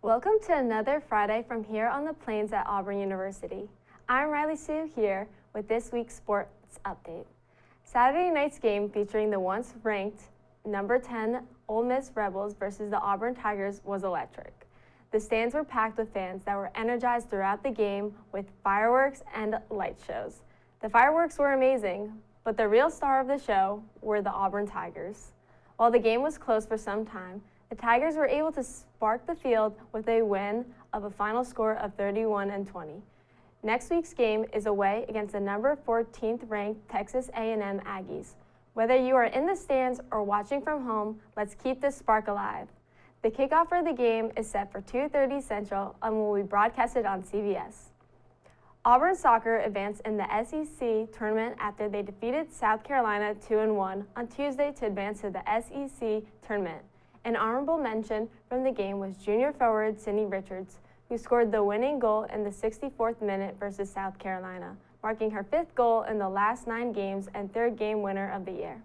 Welcome to another Friday from here on the plains at Auburn University. I'm Riley Sue here with this week's sports update. Saturday night's game featuring the once ranked number 10 Ole Miss Rebels versus the Auburn Tigers was electric. The stands were packed with fans that were energized throughout the game with fireworks and light shows. The fireworks were amazing, but the real star of the show were the Auburn Tigers. While the game was close for some time, the Tigers were able to spark the field with a win of a final score of 31-20. Next week's game is away against the number 14th ranked Texas A&M Aggies. Whether you are in the stands or watching from home, let's keep this spark alive. The kickoff for the game is set for 2:30 Central and will be broadcasted on CBS. Auburn soccer advanced in the SEC tournament after they defeated South Carolina 2-1 on Tuesday to advance to the SEC tournament. An honorable mention from the game was junior forward Sydney Richards, who scored the winning goal in the 64th minute versus South Carolina, marking her 5th goal in the last 9 games and 3rd game winner of the year.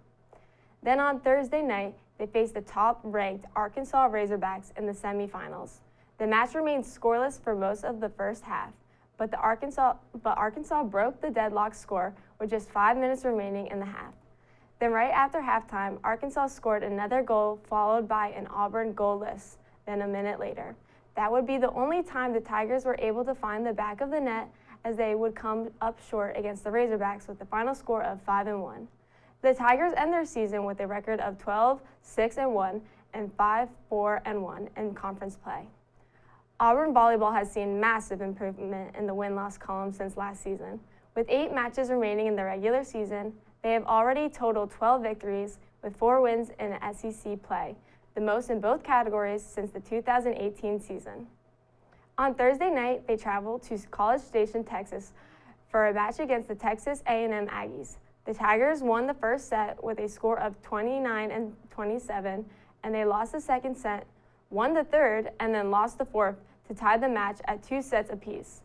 Then on Thursday night, they faced the top-ranked Arkansas Razorbacks in the semifinals. The match remained scoreless for most of the first half, but Arkansas broke the deadlock score with just 5 minutes remaining in the half. Then right after halftime, Arkansas scored another goal followed by an Auburn goalless, then a minute later. That would be the only time the Tigers were able to find the back of the net, as they would come up short against the Razorbacks with the final score of 5-1. The Tigers end their season with a record of 12-6-1 and 5-4-1 in conference play. Auburn volleyball has seen massive improvement in the win-loss column since last season. With 8 matches remaining in the regular season, they have already totaled 12 victories with 4 wins in SEC play, the most in both categories since the 2018 season. On Thursday night, they traveled to College Station, Texas for a match against the Texas A&M Aggies. The Tigers won the first set with a score of 29-27, and they lost the second set, won the third, and then lost the fourth to tie the match at 2 sets apiece.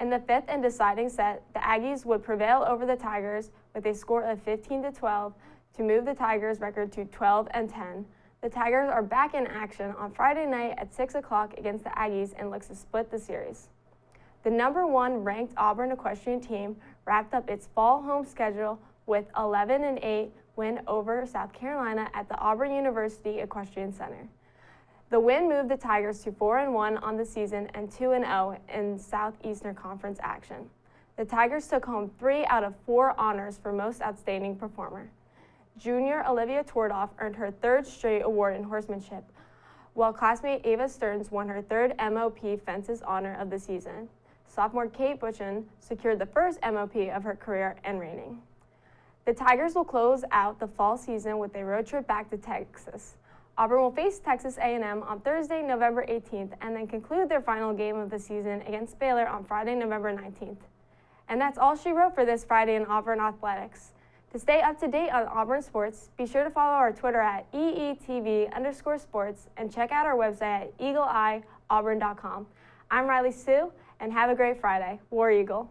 In the 5th and deciding set, the Aggies would prevail over the Tigers with a score of 15-12 to move the Tigers' record to 12-10. The Tigers are back in action on Friday night at 6 o'clock against the Aggies and looks to split the series. The number 1 ranked Auburn equestrian team wrapped up its fall home schedule with 11-8 win over South Carolina at the Auburn University Equestrian Center. The win moved the Tigers to 4-1 on the season and 2-0 in Southeastern Conference action. The Tigers took home 3 out of 4 honors for most outstanding performer. Junior Olivia Tordoff earned her 3rd straight award in horsemanship, while classmate Ava Stearns won her 3rd MOP Fences honor of the season. Sophomore Kate Butchen secured the 1st MOP of her career and reigning. The Tigers will close out the fall season with a road trip back to Texas. Auburn will face Texas A&M on Thursday, November 18th, and then conclude their final game of the season against Baylor on Friday, November 19th. And that's all she wrote for this Friday in Auburn Athletics. To stay up to date on Auburn sports, be sure to follow our Twitter at EETV_sports and check out our website at eagleeyeauburn.com. I'm Riley Sue, and have a great Friday. War Eagle.